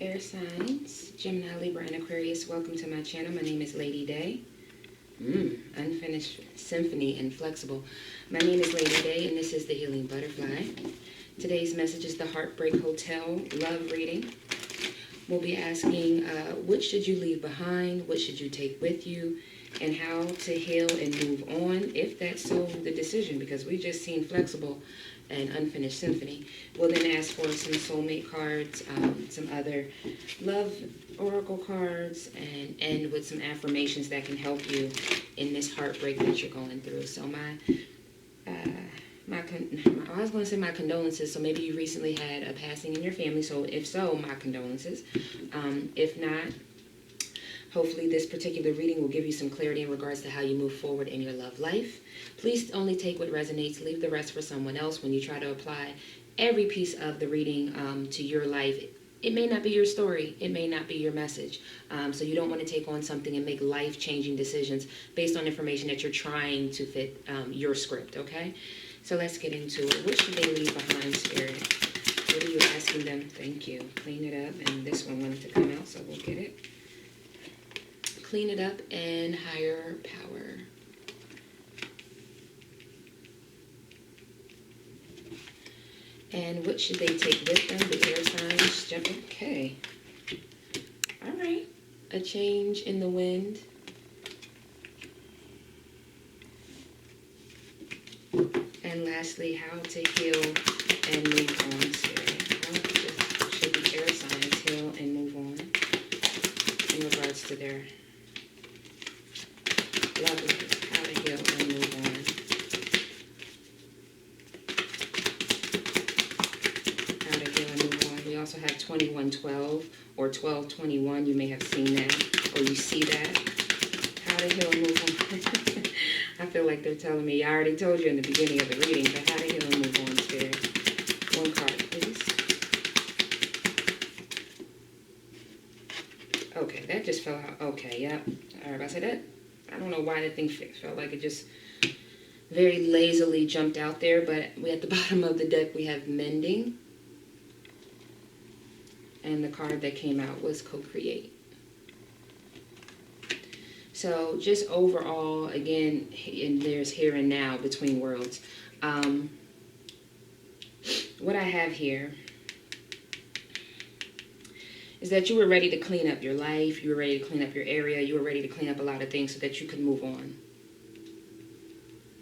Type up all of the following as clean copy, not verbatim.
Air signs, Gemini, Libra, and Aquarius, welcome to my channel. My name is Lady Day. Unfinished symphony and flexible. My name is Lady Day, and this is the Healing Butterfly. Today's message is the Heartbreak Hotel love reading. We'll be asking, what should you leave behind? What should you take with you? And how to heal and move on, if that's so the decision, because we just seen flexible and unfinished symphony. We'll then ask for some soulmate cards, some other love oracle cards, and end with some affirmations that can help you in this heartbreak that you're going through. So I was going to say my condolences. So maybe you recently had a passing in your family. So if so, my condolences. If not, hopefully this particular reading will give you some clarity in regards to how you move forward in your love life. Please only take what resonates. Leave the rest for someone else. When you try to apply every piece of the reading to your life, it may not be your story. It may not be your message. So you don't want to take on something and make life-changing decisions based on information that you're trying to fit your script, okay? So let's get into it. What should they leave behind, Spirit? What are you asking them? Thank you. Clean it up. And this one wanted to come out, so we'll get it. Clean it up and higher power. And what should they take with them? The air signs. Okay. All right. A change in the wind. And lastly, how to heal and move on, Spirit. How should the air signs heal and move on in regards to their love life? How to heal and move on. We also have 2112 or 1221. You may have seen that or you see that. How to heal and move on. I feel like they're telling me, I already told you in the beginning of the reading, but how to heal and move on, Spirit. One card, please. Okay, that just fell out. Okay, yeah. All right, I said that. I don't know why the thing felt like it just very lazily jumped out there, but at the bottom of the deck we have mending. And the card that came out was co-create. So just overall, again, and there's here and now between worlds. What I have here is that you were ready to clean up your life. You were ready to clean up your area. You were ready to clean up a lot of things so that you could move on.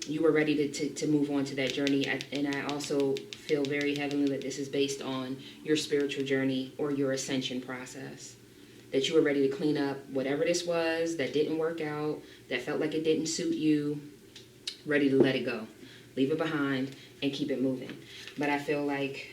You were ready to move on to that journey. And I also feel very heavily that this is based on your spiritual journey or your ascension process. That you were ready to clean up whatever this was that didn't work out, that felt like it didn't suit you, ready to let it go. Leave it behind and keep it moving. But I feel like,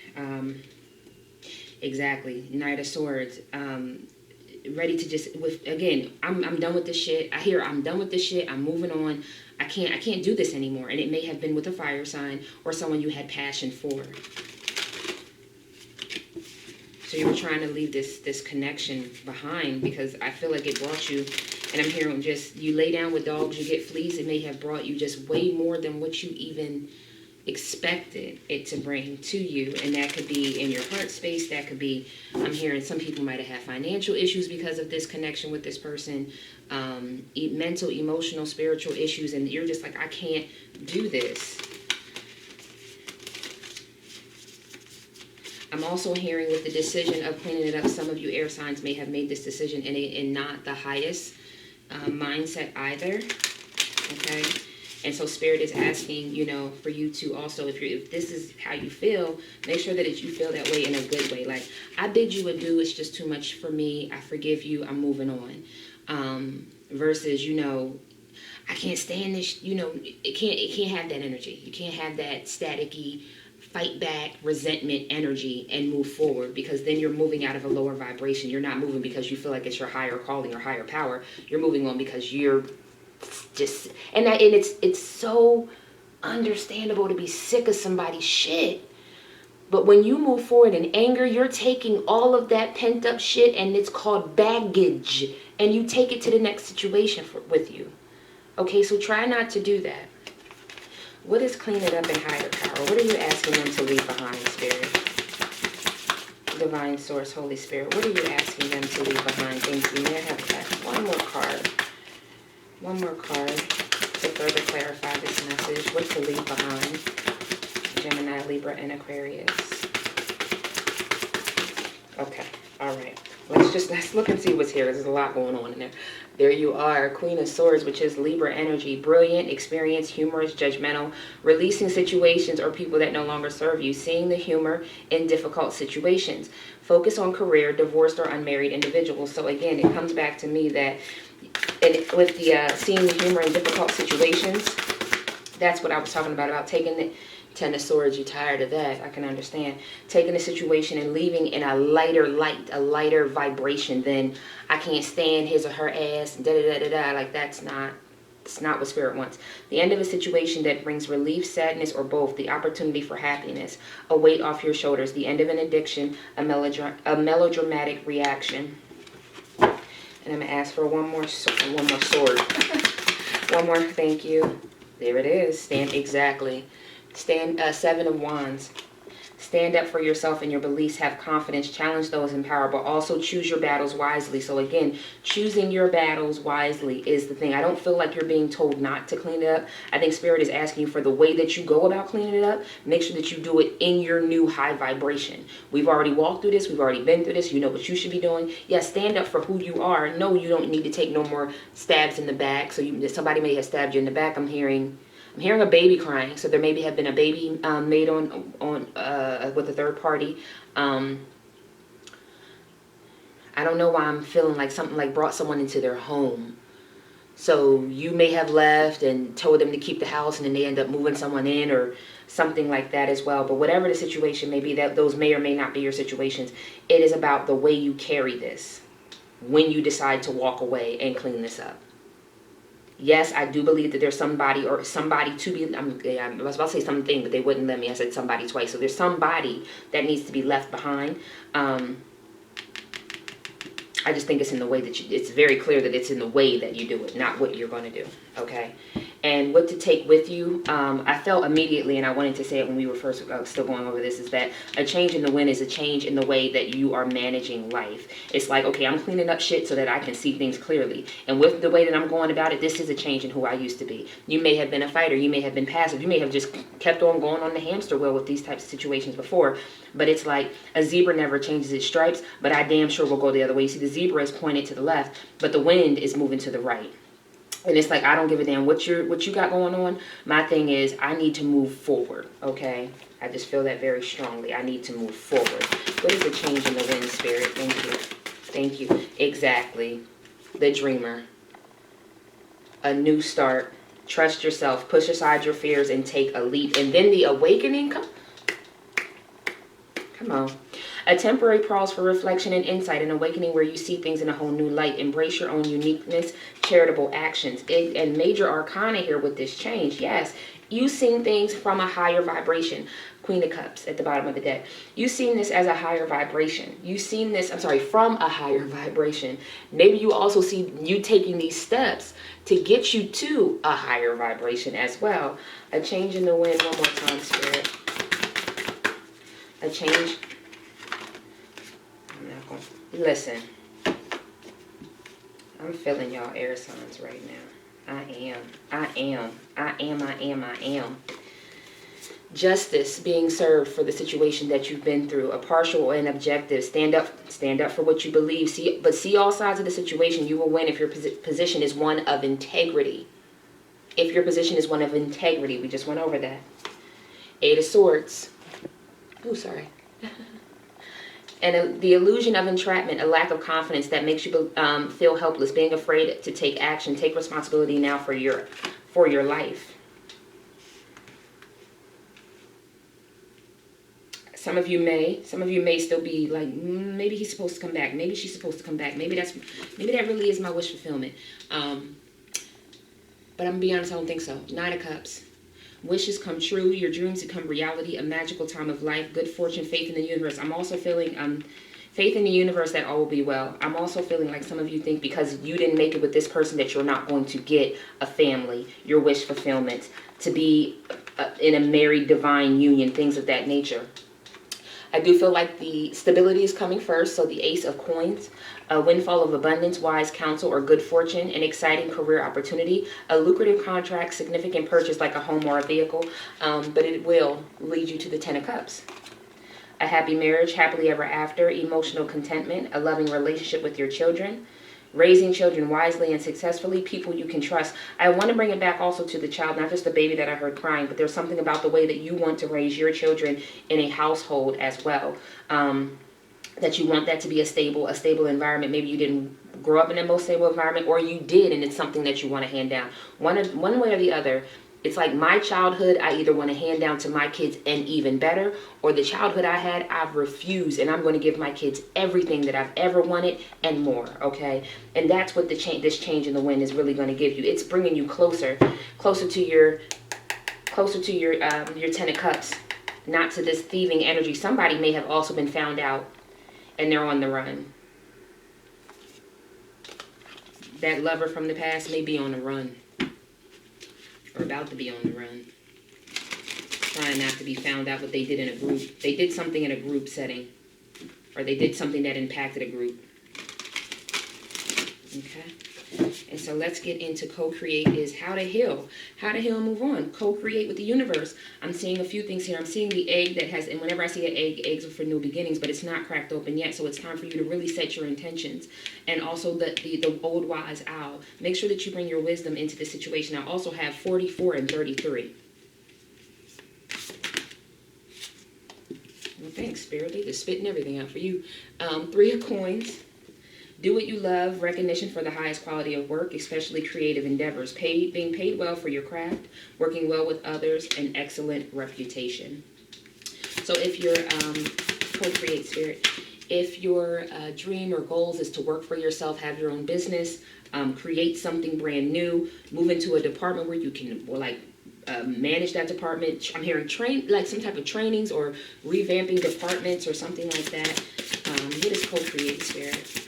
exactly, Knight of Swords, ready to just, again, I'm done with this shit. I'm done with this shit. I'm moving on. I can't do this anymore. And it may have been with a fire sign or someone you had passion for. So you were trying to leave this connection behind because I feel like it brought you, and I'm hearing just, you lay down with dogs, you get fleas. It may have brought you just way more than what you even expected it to bring to you. And that could be in your heart space. That could be, I'm hearing some people might have had financial issues because of this connection with this person, mental, emotional, spiritual issues, and you're just like, I can't do this. I'm also hearing with the decision of cleaning it up, some of you air signs may have made this decision in not the highest mindset either, okay? And so Spirit is asking, you know, for you to also, if this is how you feel, make sure that you feel that way in a good way. Like, I bid you adieu, it's just too much for me, I forgive you, I'm moving on. Versus, you know, I can't stand this, you know, it can't have that energy. You can't have that staticky, fight back, resentment energy and move forward, because then you're moving out of a lower vibration. You're not moving because you feel like it's your higher calling or higher power. You're moving on because you're just, and it's so understandable to be sick of somebody's shit. But when you move forward in anger, you're taking all of that pent up shit, and it's called baggage, and you take it to the next situation with you. Okay, so try not to do that. What is clean it up in higher power? What are you asking them to leave behind, Spirit? Divine Source, Holy Spirit, what are you asking them to leave behind? Thank you. May I have one more card? One more card to further clarify this message. What to leave behind? Gemini, Libra, and Aquarius. Okay. All right. Let's look and see what's here. There's a lot going on in there. There you are, Queen of Swords, which is Libra energy. Brilliant, experienced, humorous, judgmental, releasing situations or people that no longer serve you, seeing the humor in difficult situations. Focus on career, divorced or unmarried individuals. So again, it comes back to me that with the seeing the humor in difficult situations, that's what I was talking about taking the Ten of Swords. You're tired of that, I can understand. Taking a situation and leaving in a lighter light, a lighter vibration than I can't stand his or her ass, da da da da da. Like it's not what Spirit wants. The end of a situation that brings relief, sadness, or both. The opportunity for happiness. A weight off your shoulders. The end of an addiction. A melodramatic reaction. And I'm gonna ask for one more sword. One more. Thank you. There it is. Exactly. Seven of Wands. Stand up for yourself and your beliefs. Have confidence. Challenge those in power, but also choose your battles wisely. So again, choosing your battles wisely is the thing. I don't feel like you're being told not to clean it up. I think Spirit is asking you for the way that you go about cleaning it up. Make sure that you do it in your new high vibration. We've already walked through this. We've already been through this. You know what you should be doing. Yes, stand up for who you are. No, you don't need to take no more stabs in the back. So somebody may have stabbed you in the back. I'm hearing a baby crying, so there maybe have been a baby made on with a third party. I don't know why I'm feeling like something like brought someone into their home. So you may have left and told them to keep the house, and then they end up moving someone in or something like that as well. But whatever the situation may be, that those may or may not be your situations. It is about the way you carry this when you decide to walk away and clean this up. Yes, I do believe that there's somebody to be, I was about to say something, but they wouldn't let me. I said somebody twice. So there's somebody that needs to be left behind. I just think it's in the way that it's very clear that it's in the way that you do it, not what you're going to do. Okay. And what to take with you. I felt immediately, and I wanted to say it when we were first still going over this, is that a change in the wind is a change in the way that you are managing life. It's like, okay, I'm cleaning up shit so that I can see things clearly. And with the way that I'm going about it, this is a change in who I used to be. You may have been a fighter. You may have been passive. You may have just kept on going on the hamster wheel with these types of situations before. But it's like a zebra never changes its stripes, but I damn sure will go the other way. You see, the zebra is pointed to the left, but the wind is moving to the right. And it's like, I don't give a damn what you got going on. My thing is, I need to move forward, okay? I just feel that very strongly. I need to move forward. What is the change in the wind, Spirit? Thank you. Thank you. Exactly. The dreamer. A new start. Trust yourself. Push aside your fears and take a leap. And then the awakening. Come on. A temporary pause for reflection and insight, an awakening where you see things in a whole new light. Embrace your own uniqueness, charitable actions. And major arcana here with this change. Yes, you seen things from a higher vibration. Queen of Cups at the bottom of the deck. You seen this as a higher vibration. You seen this, from a higher vibration. Maybe you also see you taking these steps to get you to a higher vibration as well. A change in the wind. One more time, Spirit. A change. Listen, I'm feeling y'all air signs right now. I am. Justice being served for the situation that you've been through. A partial and objective. Stand up for what you believe. See all sides of the situation. You will win if your position is one of integrity. If your position is one of integrity. We just went over that. Eight of Swords. Oh, sorry. And the illusion of entrapment, a lack of confidence that makes you feel helpless, being afraid to take action. Take responsibility now for your life. Some of you may still be like, maybe he's supposed to come back. Maybe she's supposed to come back. Maybe that really is my wish fulfillment. But I'm gonna be honest, I don't think so. Nine of Cups. Wishes come true, your dreams become reality, a magical time of life, good fortune, faith in the universe. I'm also feeling faith in the universe that all will be well. I'm also feeling like some of you think because you didn't make it with this person that you're not going to get a family, your wish fulfillment, to be in a married divine union, things of that nature. I do feel like the stability is coming first. So the Ace of Coins, a windfall of abundance, wise counsel, or good fortune, an exciting career opportunity, a lucrative contract, significant purchase like a home or a vehicle, but it will lead you to the Ten of Cups. A happy marriage, happily ever after, emotional contentment, a loving relationship with your children, raising children wisely and successfully, people you can trust. I want to bring it back also to the child, not just the baby that I heard crying, but there's something about the way that you want to raise your children in a household as well. That you want that to be a stable environment. Maybe you didn't grow up in a most stable environment, or you did, and it's something that you want to hand down. One way or the other. It's like my childhood, I either want to hand down to my kids and even better, or the childhood I had, I've refused, and I'm going to give my kids everything that I've ever wanted and more, okay? And that's what this change in the wind is really going to give you. It's bringing you closer to your Ten of Cups, not to this thieving energy. Somebody may have also been found out, and they're on the run. That lover from the past may be on the run. Or about to be on the run. Trying not to be found out what they did in a group. They did something in a group setting. Or they did something that impacted a group. Okay? And so let's get into co-create is how to heal. How to heal and move on. Co-create with the universe. I'm seeing a few things here. I'm seeing the egg that has, and whenever I see an egg, eggs are for new beginnings, but it's not cracked open yet, so it's time for you to really set your intentions. And also the old wise owl. Make sure that you bring your wisdom into the situation. I also have 44 and 33. Well, thanks, Spirit. They just spitting everything out for you. 3 of Coins. Do what you love, recognition for the highest quality of work, especially creative endeavors. Being paid well for your craft, working well with others, an excellent reputation. So if your co-create, Spirit, if your dream or goals is to work for yourself, have your own business, create something brand new, move into a department where you can manage that department. I'm hearing like some type of trainings or revamping departments or something like that. What is co-create, Spirit?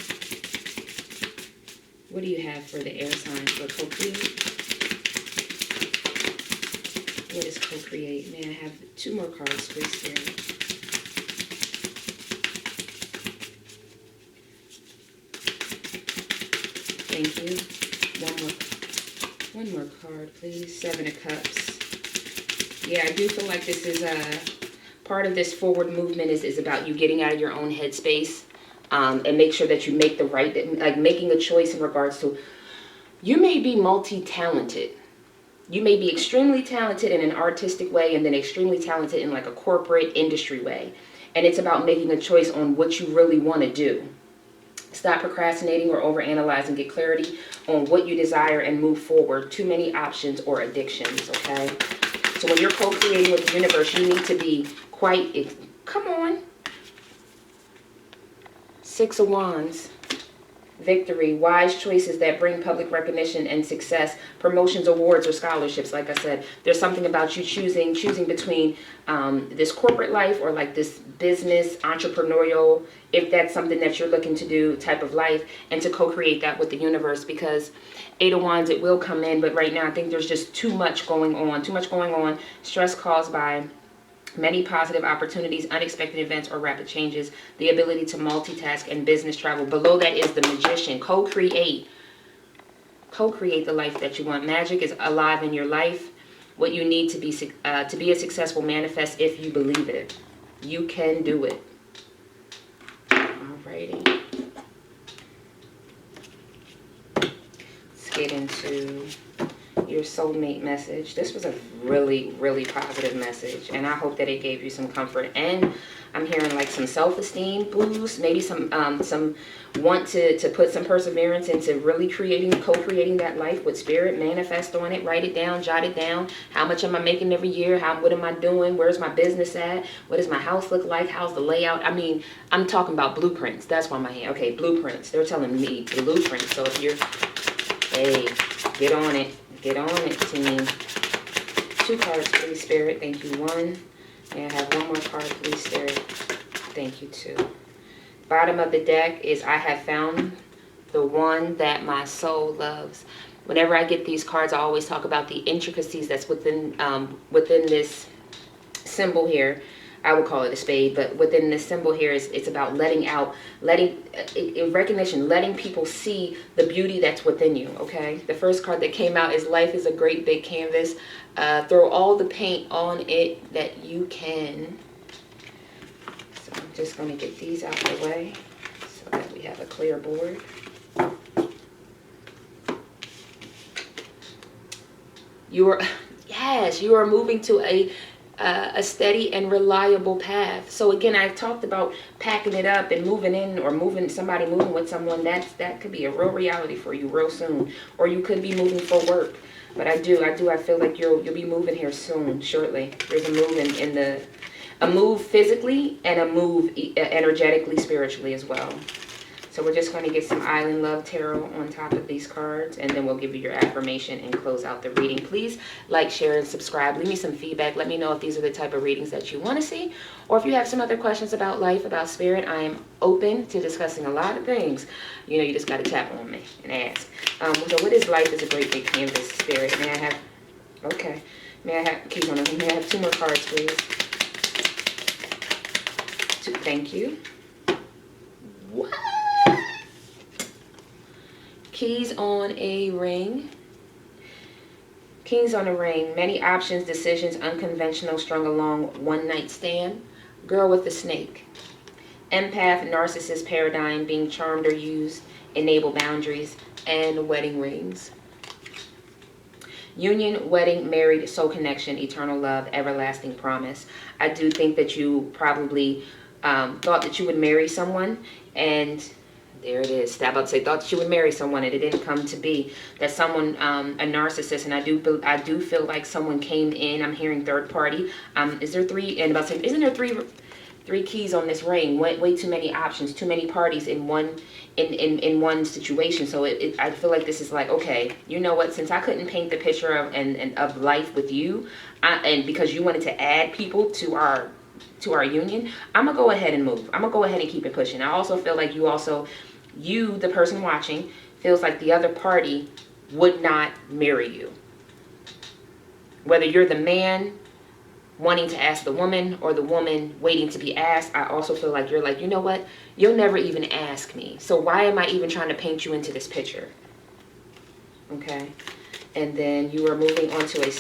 What do you have for the air signs for co-create? What is co-create? May I have 2 more cards, please, Spirit? Thank you. One more card, please. 7 of Cups. Yeah, I do feel like this is part of this forward movement is about you getting out of your own headspace. And make sure that you make the right, like making a choice in regards to, you may be multi-talented. You may be extremely talented in an artistic way and then extremely talented in like a corporate industry way. And it's about making a choice on what you really want to do. Stop procrastinating or overanalyzing. Get clarity on what you desire and move forward. Too many options or addictions, okay? So when you're co-creating with the universe, you need to be come on. 6 of Wands, victory, wise choices that bring public recognition and success, promotions, awards, or scholarships. Like I said, there's something about you choosing between this corporate life or like this business, entrepreneurial, if that's something that you're looking to do type of life, and to co-create that with the universe, because 8 of Wands, it will come in, but right now I think there's just too much going on, stress caused by many positive opportunities, unexpected events, or rapid changes, the ability to multitask and business travel. Below that is the Magician. Co-create the life that you want. Magic is alive in your life. What you need to be a successful manifest if you believe it. You can do it. Alrighty. Let's get into your soulmate message. This was a really, really positive message, and I hope that it gave you some comfort. And I'm hearing like some self-esteem boost, maybe some want to put some perseverance into really co-creating that life with Spirit. Manifest on it, write it down, jot it down. How much am I making every year? What am I doing? Where's my business at? What does my house look like? How's the layout? I mean, I'm talking about blueprints. That's why my hand. Okay, blueprints. They're telling me blueprints. So if you're, hey, get on it. Get on it, team. 2 cards, please, Spirit. Thank you. 1. May I have 1 more card, please, Spirit? Thank you, 2. Bottom of the deck is I have found the one that my soul loves. Whenever I get these cards, I always talk about the intricacies that's within this symbol here. I would call it a spade, but within this symbol here, it's about letting out, in recognition, letting people see the beauty that's within you, okay? The first card that came out is life is a great big canvas. Throw all the paint on it that you can. So I'm just going to get these out of the way so that we have a clear board. You are moving to a steady and reliable path. So again, I've talked about packing it up and moving in, or moving with someone. That could be a real reality for you real soon. Or you could be moving for work. But I feel like you'll be moving here soon, shortly. There's a move a move physically and a move energetically, spiritually as well. So we're just going to get some Island Love Tarot on top of these cards, and then we'll give you your affirmation and close out the reading. Please like, share, and subscribe. Leave me some feedback. Let me know if these are the type of readings that you want to see, or if you have some other questions about life, about spirit. I am open to discussing a lot of things. You know, you just got to tap on me and ask. So what is life is a great big canvas, spirit? May I have, okay. May I have, keep on, may I have 2 more cards, please? Thank you. What? Keys on a ring. Kings on a ring. Many options, decisions, unconventional, strung along, one night stand. Girl with the snake. Empath, narcissist paradigm, being charmed or used, enable boundaries, and wedding rings. Union, wedding, married, soul connection, eternal love, everlasting promise. I do think that you probably thought that you would marry someone, and there it is. I about to say, thought that you would marry someone, and it didn't come to be. That someone, a narcissist, and I do feel like someone came in. I'm hearing third party. Is there 3? And about to say, isn't there three keys on this ring? Way too many options, too many parties in one situation. So I feel like this is like, okay, you know what? Since I couldn't paint the picture of life with you, and because you wanted to add people to our union, I'm gonna go ahead and move. I'm gonna go ahead and keep it pushing. I also feel like you, the person watching, feels like the other party would not marry you. Whether you're the man wanting to ask the woman or the woman waiting to be asked, I also feel like you're like, you know what? You'll never even ask me. So why am I even trying to paint you into this picture? Okay. And then you are moving on to a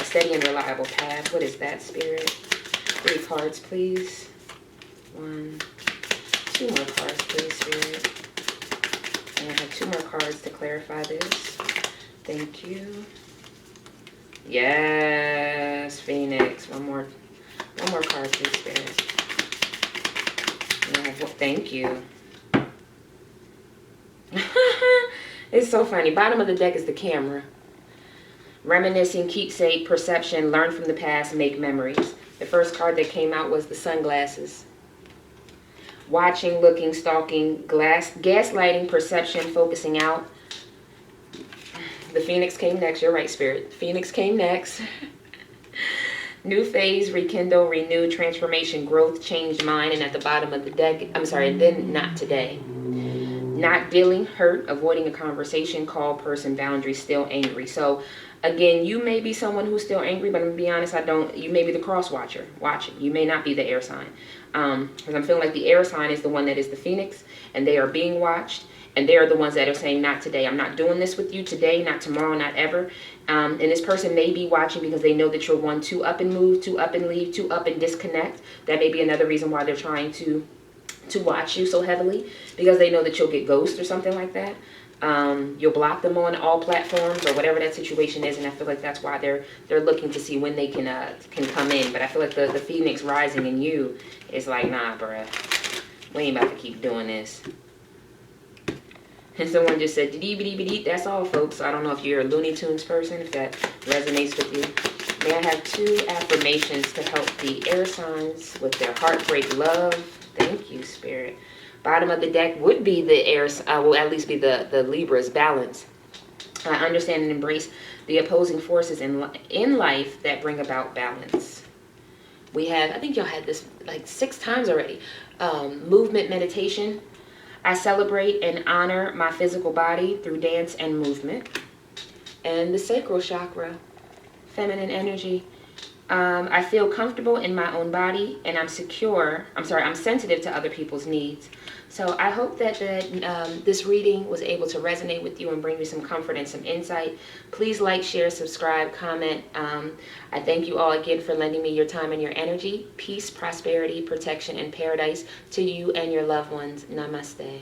steady and reliable path. What is that, spirit? 3 cards, please. 1, 2 more cards, please, spirit. And I have 2 more cards to clarify this. Thank you. Yes, Phoenix. One more card, please, spirit. Yeah, well, thank you. It's so funny. Bottom of the deck is the camera. Reminiscing, keepsake, perception, learn from the past, make memories. The first card that came out was the sunglasses. Watching, looking, stalking, gaslighting, perception, focusing out. The Phoenix came next. You're right, spirit. Phoenix came next. New phase, rekindle, renew, transformation, growth, changed mind. And at the bottom of the deck, I'm sorry, then not today. Not dealing, hurt, avoiding a conversation, call, person, boundary, still angry. So again, you may be someone who's still angry, but I'm gonna be honest, you may be the cross watcher watching. You may not be the air sign. Because I'm feeling like the air sign is the one that is the Phoenix, and they are being watched, and they are the ones that are saying, not today. I'm not doing this with you today, not tomorrow, not ever. And this person may be watching because they know that you're one to up and move, to up and leave, to up and disconnect. That may be another reason why they're trying to watch you so heavily, because they know that you'll get ghost or something like that. You'll block them on all platforms or whatever that situation is, and I feel like that's why they're looking to see when they can come in. But I feel like the Phoenix rising in you is like, nah, bruh, we ain't about to keep doing this. And someone just said, dee-dee-dee-dee-dee. That's all, folks. So I don't know if you're a Looney Tunes person, if that resonates with you. May I have 2 affirmations to help the air signs with their heartbreak love? Thank you, spirit. Bottom of the deck would be the air, will at least be the Libra's balance. I understand and embrace the opposing forces in life that bring about balance. We have, I think y'all had this like 6 times already. Movement, meditation. I celebrate and honor my physical body through dance and movement. And the sacral chakra, feminine energy, I feel comfortable in my own body, and I'm sensitive to other people's needs. So I hope that this reading was able to resonate with you and bring you some comfort and some insight. Please like, share, subscribe, comment. I thank you all again for lending me your time and your energy. Peace, prosperity, protection, and paradise to you and your loved ones. Namaste.